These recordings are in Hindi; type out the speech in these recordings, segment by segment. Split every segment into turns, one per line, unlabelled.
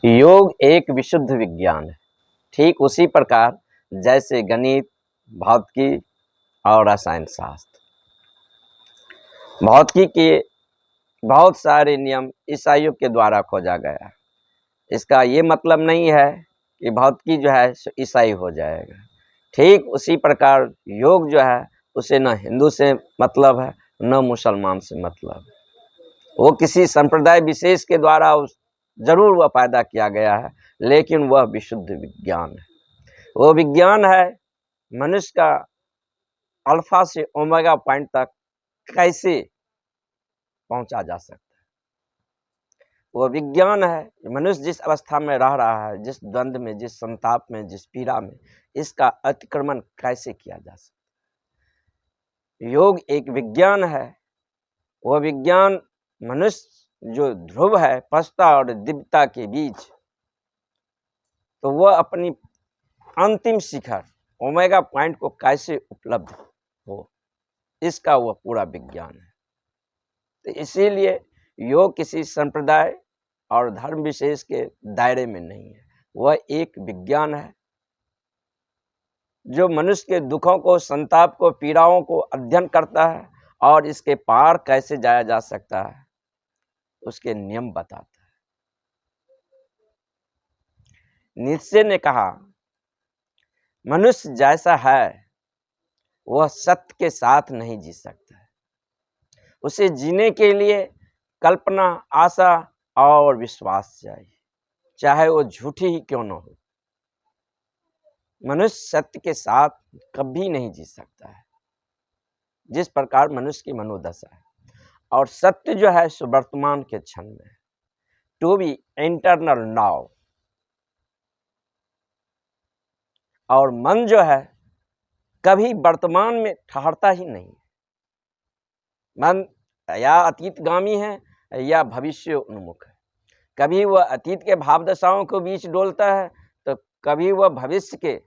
योग एक विशुद्ध विज्ञान है। ठीक उसी प्रकार जैसे गणित, भौतिकी और रसायन शास्त्र। भौतिकी के बहुत सारे नियम ईसाइयों के द्वारा खोजा गया। इसका ये मतलब नहीं है कि भौतिकी जो है ईसाई हो जाएगा। ठीक उसी प्रकार योग जो है उसे न हिंदू से मतलब है न मुसलमान से मतलब है। वो किसी संप्रदाय विशेष के द्वारा जरूर वह पैदा किया गया है, लेकिन वह विशुद्ध विज्ञान है। वो विज्ञान है मनुष्य का अल्फा से ओमेगा पॉइंट तक कैसे पहुंचा जा सकता है। वो विज्ञान है मनुष्य जिस अवस्था में रह रहा है, जिस द्वंद्व में, जिस संताप में, जिस पीड़ा में, इसका अतिक्रमण कैसे किया जा सकता है। योग एक विज्ञान है। वह विज्ञान मनुष्य जो ध्रुव है पशुता और दिव्यता के बीच, तो वह अपनी अंतिम शिखर ओमेगा पॉइंट को कैसे उपलब्ध हो, इसका वह पूरा विज्ञान है। तो इसीलिए योग किसी संप्रदाय और धर्म विशेष के दायरे में नहीं है। वह एक विज्ञान है जो मनुष्य के दुखों को, संताप को, पीड़ाओं को अध्ययन करता है और इसके पार कैसे जाया जा सकता है उसके नियम बताता है। नीत्शे ने कहा, मनुष्य जैसा है वह सत्य के साथ नहीं जी सकता है। उसे जीने के लिए कल्पना, आशा और विश्वास चाहिए, चाहे वो झूठी ही क्यों न हो। मनुष्य सत्य के साथ कभी नहीं जी सकता है, जिस प्रकार मनुष्य की मनोदशा है। और सत्य जो है सो वर्तमान के क्षण में है। To be internal now. और मन जो है कभी वर्तमान में ठहरता ही नहीं। मन या अतीतगामी है या भविष्य उन्मुख है। कभी वह अतीत के भाव दशाओं के बीच डोलता है, तो कभी वह भविष्य के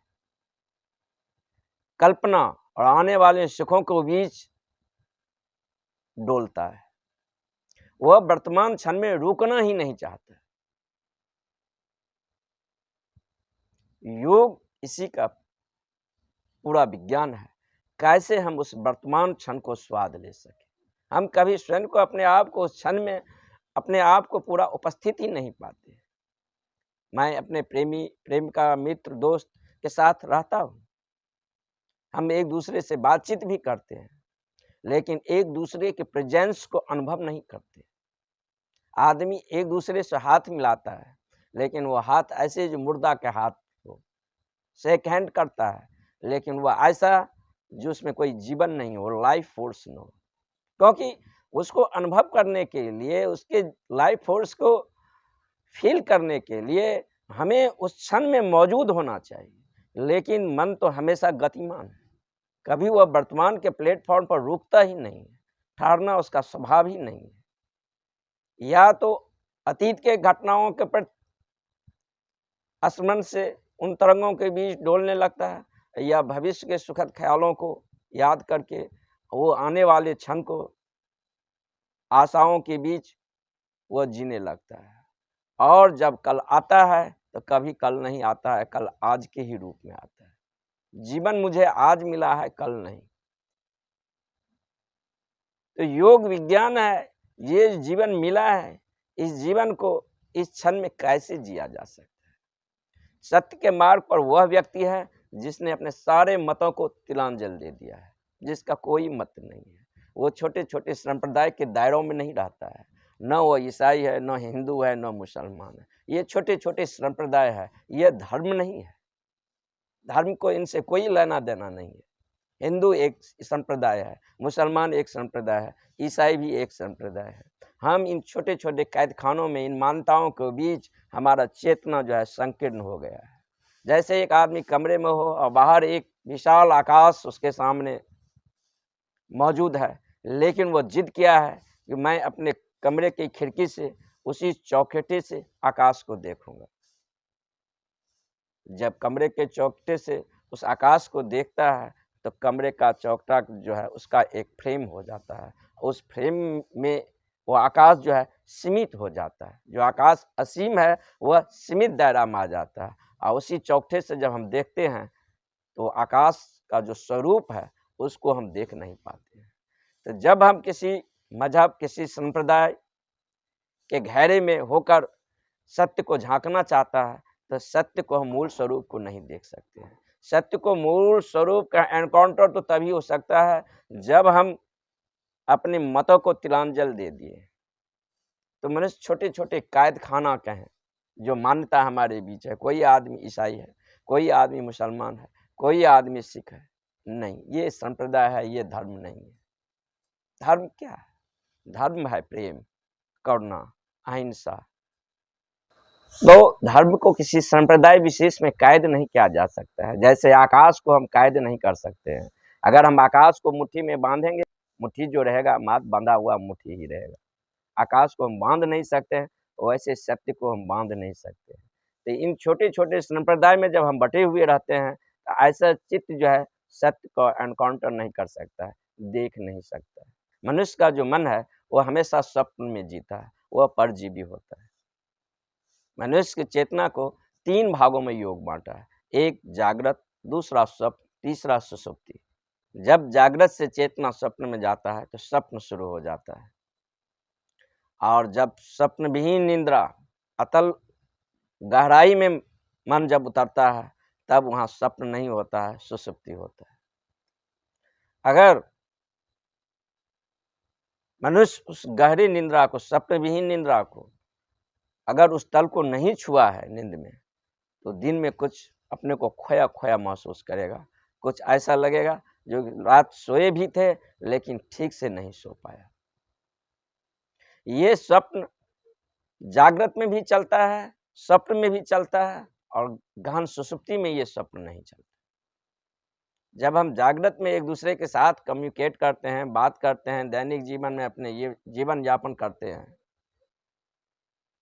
कल्पना और आने वाले सुखों के बीच डोलता है। वह वर्तमान क्षण में रुकना ही नहीं चाहता। योग इसी का पूरा विज्ञान है, कैसे हम उस वर्तमान क्षण को स्वाद ले सके। हम कभी स्वयं को, अपने आप को उस क्षण में अपने आप को पूरा उपस्थित ही नहीं पाते। मैं अपने प्रेमिका, मित्र, दोस्त के साथ रहता हूँ। हम एक दूसरे से बातचीत भी करते हैं, लेकिन एक दूसरे के प्रेजेंस को अनुभव नहीं करते। आदमी एक दूसरे से हाथ मिलाता है, लेकिन वह हाथ ऐसे जो मुर्दा के हाथ को शेक हैंड करता है, लेकिन वह ऐसा जो उसमें कोई जीवन नहीं हो, लाइफ फोर्स न हो। क्योंकि उसको अनुभव करने के लिए, उसके लाइफ फोर्स को फील करने के लिए हमें उस क्षण में मौजूद होना चाहिए। लेकिन मन तो हमेशा गतिमान है, कभी वह वर्तमान के प्लेटफॉर्म पर रुकता ही नहीं है। ठहरना उसका स्वभाव ही नहीं है। या तो अतीत के घटनाओं के प्रति स्मरण से उन तरंगों के बीच डोलने लगता है, या भविष्य के सुखद ख्यालों को याद करके वो आने वाले क्षण को आशाओं के बीच वह जीने लगता है। और जब कल आता है तो कभी कल नहीं आता है, कल आज के ही रूप में आता है। जीवन मुझे आज मिला है, कल नहीं। तो योग विज्ञान है, ये जीवन मिला है, इस जीवन को इस क्षण में कैसे जिया जा सकता है। सत्य के मार्ग पर वह व्यक्ति है जिसने अपने सारे मतों को तिलांजलि दे दिया है, जिसका कोई मत नहीं है। वो छोटे छोटे संप्रदाय के दायरों में नहीं रहता है। न वो ईसाई है, न हिंदू है, न मुसलमान है। ये छोटे छोटे संप्रदाय है, ये धर्म नहीं है। धर्म को इनसे कोई लेना देना नहीं है। हिंदू एक संप्रदाय है, मुसलमान एक संप्रदाय है, ईसाई भी एक संप्रदाय है। हम इन छोटे छोटे कैद खानों में, इन मान्यताओं के बीच हमारा चेतना जो है संकीर्ण हो गया है। जैसे एक आदमी कमरे में हो और बाहर एक विशाल आकाश उसके सामने मौजूद है, लेकिन वो जिद किया है कि मैं अपने कमरे की खिड़की से उसी चौखटे से आकाश को देखूंगा। जब कमरे के चौखटे से उस आकाश को देखता है तो कमरे का चौखटा जो है उसका एक फ्रेम हो जाता है। उस फ्रेम में वो आकाश जो है सीमित हो जाता है। जो आकाश असीम है वह सीमित दायरा में आ जाता है, और उसी चौखटे से जब हम देखते हैं तो आकाश का जो स्वरूप है उसको हम देख नहीं पाते हैं। तो जब हम किसी मजहब, किसी संप्रदाय के घेरे में होकर सत्य को झांकना चाहता है, तो सत्य को हम मूल स्वरूप को नहीं देख सकते हैं। सत्य को मूल स्वरूप का एनकाउंटर तो तभी हो सकता है जब हम अपने मतों को तिलांजल दे दिए। तो मनुष्य छोटे छोटे कैद खाना कहें जो मान्यता हमारे बीच है, कोई आदमी ईसाई है, कोई आदमी मुसलमान है, कोई आदमी सिख है, नहीं, ये संप्रदाय है, ये धर्म नहीं है। धर्म क्या है? धर्म है प्रेम, करुणा, अहिंसा। तो धर्म को किसी संप्रदाय विशेष में कैद नहीं किया जा सकता है। जैसे आकाश को हम कैद नहीं कर सकते हैं। अगर हम आकाश को मुट्ठी में बांधेंगे, मुट्ठी जो रहेगा मात्र बंधा हुआ मुट्ठी ही रहेगा। आकाश को हम बांध नहीं सकते हैं, वैसे सत्य को हम बांध नहीं सकते। तो इन छोटे छोटे संप्रदाय में जब हम बटे हुए रहते हैं, तो ऐसा चित्त जो है सत्य को एनकाउंटर नहीं कर सकता है, देख नहीं सकता है। मनुष्य का जो मन है वो हमेशा स्वप्न में जीता है, वह परजीवी होता है। मनुष्य की चेतना को 3 भागों में योग बांटा है। एक जागृत, दूसरा स्वप्न, तीसरा सुषुप्ति। जब जागृत से चेतना स्वप्न में जाता है तो स्वप्न शुरू हो जाता है, और जब स्वप्न विहीन निद्रा, अतल गहराई में मन जब उतरता है, तब वहां स्वप्न नहीं होता है, सुषुप्ति होता है। अगर मनुष्य उस गहरी निद्रा को, स्वप्न विहीन निद्रा को, अगर उस तल को नहीं छुआ है नींद में, तो दिन में कुछ अपने को खोया खोया महसूस करेगा। कुछ ऐसा लगेगा जो रात सोए भी थे लेकिन ठीक से नहीं सो पाया। ये स्वप्न जागृत में भी चलता है, स्वप्न में भी चलता है, और गहन सुषुप्ति में ये स्वप्न नहीं चलता। जब हम जागृत में एक दूसरे के साथ कम्युनिकेट करते हैं, बात करते हैं, दैनिक जीवन में अपने ये जीवन यापन करते हैं,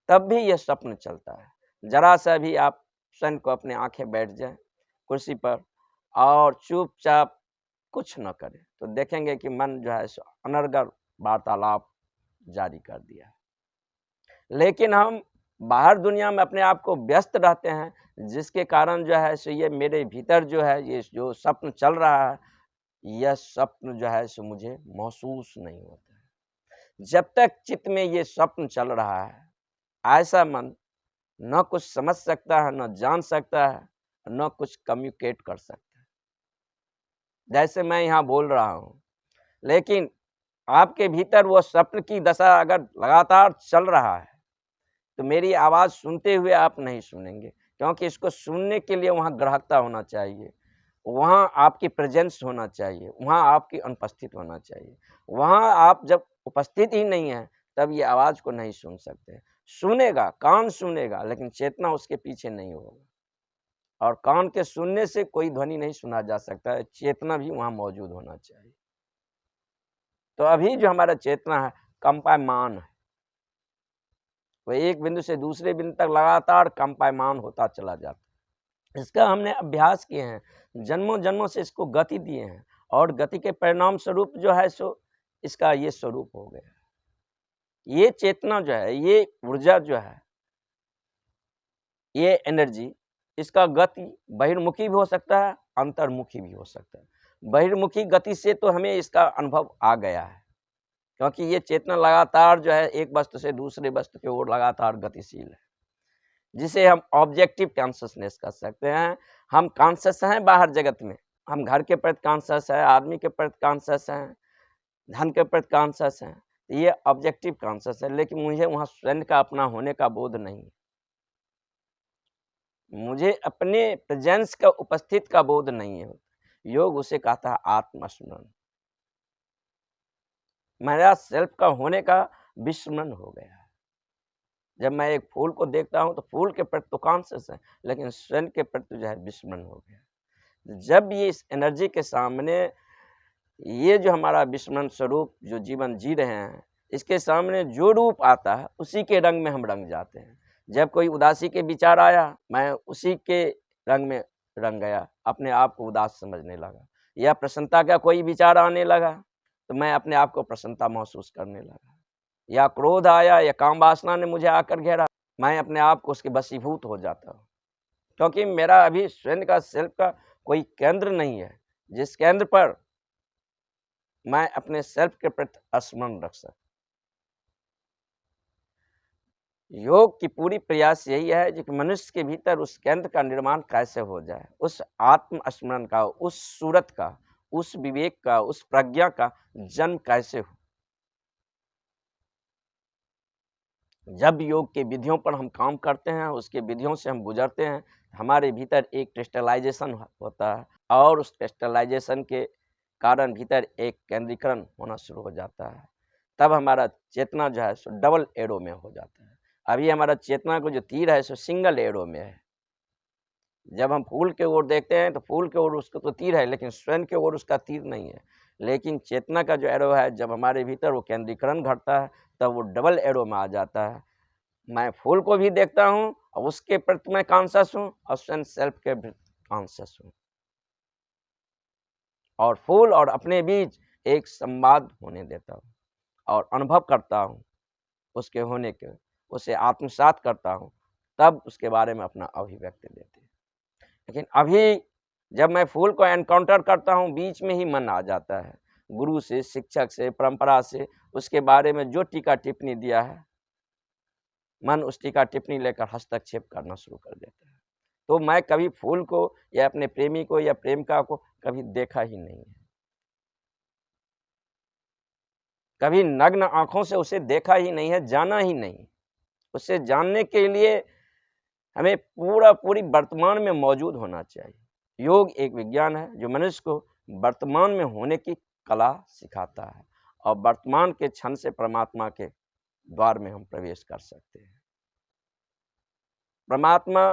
तब भी ये स्वप्न चलता है। जरा सा भी आप स्वयं को अपने आंखें बैठ जाएं कुर्सी पर और चुपचाप कुछ न करें, तो देखेंगे कि मन जो है अनर्गल वार्तालाप जारी कर दिया है। लेकिन हम बाहर दुनिया में अपने आप को व्यस्त रहते हैं, जिसके कारण जो है सो ये मेरे भीतर जो है ये जो स्वप्न चल रहा है, यह स्वप्न जो है सो मुझे महसूस नहीं होता है। जब तक चित्त में ये स्वप्न चल रहा है, ऐसा मन न कुछ समझ सकता है, न जान सकता है, न कुछ कम्युनिकेट कर सकता है। जैसे मैं यहाँ बोल रहा हूँ, लेकिन आपके भीतर वो स्वप्न की दशा अगर लगातार चल रहा है, तो मेरी आवाज़ सुनते हुए आप नहीं सुनेंगे, क्योंकि इसको सुनने के लिए वहाँ ग्राहकता होना चाहिए, वहाँ आपकी प्रेजेंस होना चाहिए, वहाँ आपकी अनुपस्थित होना चाहिए। वहाँ आप जब उपस्थित ही नहीं है, तब ये आवाज़ को नहीं सुन सकते। सुनेगा, कान सुनेगा, लेकिन चेतना उसके पीछे नहीं होगा, और कान के सुनने से कोई ध्वनि नहीं सुना जा सकता है, चेतना भी वहाँ मौजूद होना चाहिए। तो अभी जो हमारा चेतना है कंपायमान है, वह एक बिंदु से दूसरे बिंदु तक लगातार कंपायमान होता चला जाता है। इसका हमने अभ्यास किए हैं, जन्मों जन्मों से इसको गति दिए हैं, और गति के परिणाम स्वरूप जो है सो इसका ये स्वरूप हो गया। ये चेतना जो है, ये ऊर्जा जो है, ये एनर्जी, इसका गति बहिर्मुखी भी हो सकता है, अंतर्मुखी भी हो सकता है। बहिर्मुखी गति से तो हमें इसका अनुभव आ गया है, क्योंकि ये चेतना लगातार जो है एक वस्तु से दूसरे वस्तु की ओर लगातार गतिशील है, जिसे हम ऑब्जेक्टिव कॉन्शसनेस कह सकते हैं। हम कॉन्शस हैं बाहर जगत में, हम घर के प्रति कॉन्शस है, आदमी के प्रति कॉन्शस हैं, धन के प्रति कॉन्शस हैं, ये ऑब्जेक्टिव कॉन्शस है। लेकिन मुझे वहाँ स्वयं का अपना होने का बोध नहीं, मुझे अपने प्रेजेंस का, उपस्थित का बोध नहीं है। योग उसे कहता है आत्मस्मरण। मेरा सेल्फ का होने का विस्मरण हो गया है। जब मैं एक फूल को देखता हूँ तो फूल के प्रति तो कॉन्शियस है, लेकिन स्वयं के प्रति जो है विस्मरण हो गया। जब ये इस एनर्जी के सामने, ये जो हमारा विस्मरण स्वरूप जो जीवन जी रहे हैं, इसके सामने जो रूप आता है उसी के रंग में हम रंग जाते हैं। जब कोई उदासी के विचार आया, मैं उसी के रंग में रंग गया, अपने आप को उदास समझने लगा। या प्रसन्नता का कोई विचार आने लगा, तो मैं अपने आप को प्रसन्नता महसूस करने लगा। या क्रोध आया या काम वासना ने मुझे आकर घेरा, मैं अपने आप को उसके वशीभूत हो जाता हूँ, क्योंकि मेरा अभी स्वयं का सेल्फ का कोई केंद्र नहीं है जिस केंद्र पर मैं अपने सेल्फ के प्रति स्मरण रख सकूं। योग की पूरी प्रयास यही है कि मनुष्य के भीतर उस केंद्र का निर्माण कैसे हो जाए, उस आत्म स्मरण का, उस सूरत का, उस विवेक का, उस प्रज्ञा का जन्म कैसे हो। जब योग के विधियों पर हम काम करते हैं, उसके विधियों से हम गुजरते हैं, हमारे भीतर एक क्रिस्टलाइजेशन होता है और उस क्रिस्टलाइजेशन के कारण भीतर एक केंद्रीकरण होना शुरू हो जाता है। तब हमारा चेतना जो है सो डबल एरो में हो जाता है। अभी हमारा चेतना को जो तीर है सो सिंगल एरो में है। जब हम फूल के ओर देखते हैं तो फूल के ओर उसका तो तीर है, लेकिन स्वयं के ओर उसका तीर नहीं है। लेकिन चेतना का जो एरो है, जब हमारे भीतर वो केंद्रीकरण घटता है तब वो डबल एरो में आ जाता है। मैं फूल को भी देखता हूँ और उसके प्रति मैं कॉन्शियस हूँ और स्वयं सेल्फ के भी कॉन्शियस हूँ, और फूल और अपने बीच एक संवाद होने देता हूँ और अनुभव करता हूँ उसके होने के, उसे आत्मसात करता हूँ, तब उसके बारे में अपना अभिव्यक्ति देते हैं। लेकिन अभी जब मैं फूल को एनकाउंटर करता हूँ, बीच में ही मन आ जाता है, गुरु से, शिक्षक से, परंपरा से, उसके बारे में जो टीका टिप्पणी दिया है, मन उस टीका टिप्पणी लेकर हस्तक्षेप करना शुरू कर देता है। तो मैं कभी फूल को या अपने प्रेमी को या प्रेमिका को कभी देखा ही नहीं है, कभी नग्न आंखों से उसे देखा ही नहीं है, जाना ही नहीं। उसे जानने के लिए हमें पूरी वर्तमान में मौजूद होना चाहिए। योग एक विज्ञान है जो मनुष्य को वर्तमान में होने की कला सिखाता है और वर्तमान के क्षण से परमात्मा के द्वार में हम प्रवेश कर सकते हैं। परमात्मा,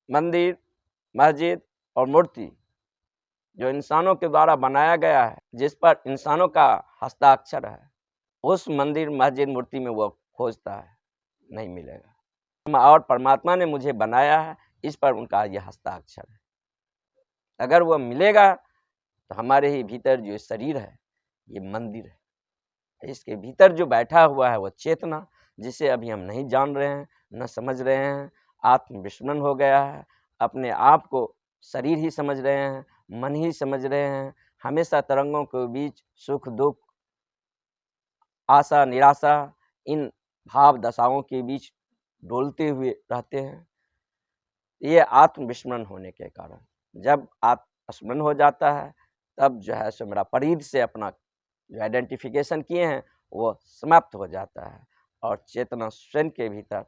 मंदिर, मस्जिद और मूर्ति जो इंसानों के द्वारा बनाया गया है, जिस पर इंसानों का हस्ताक्षर है, उस मंदिर, मस्जिद, मूर्ति में वो खोजता है, नहीं मिलेगा। और परमात्मा ने मुझे बनाया है, इस पर उनका यह हस्ताक्षर है। अगर वह मिलेगा तो हमारे ही भीतर जो शरीर है, ये मंदिर है। इसके भीतर जो बैठा हुआ है वह चेतना, जिसे अभी हम नहीं जान रहे हैं, न समझ रहे हैं, आत्मविस्मरण हो गया है, अपने आप को शरीर ही समझ रहे हैं, मन ही समझ रहे हैं, हमेशा तरंगों के बीच सुख दुख, आशा निराशा, इन भाव दशाओं के बीच डोलते हुए रहते हैं। ये आत्मविस्मरण होने के कारण, जब आत्मस्मरण हो जाता है तब जो है सो मेरा परिध से अपना जो आइडेंटिफिकेशन किए हैं वो समाप्त हो जाता है और चेतना स्वयं के भीतर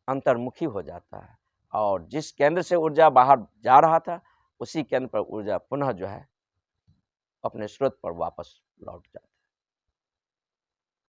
अंतर्मुखी हो जाता है और जिस केंद्र से ऊर्जा बाहर जा रहा था उसी केंद्र पर ऊर्जा पुनः जो है अपने स्रोत पर वापस लौट जाता है।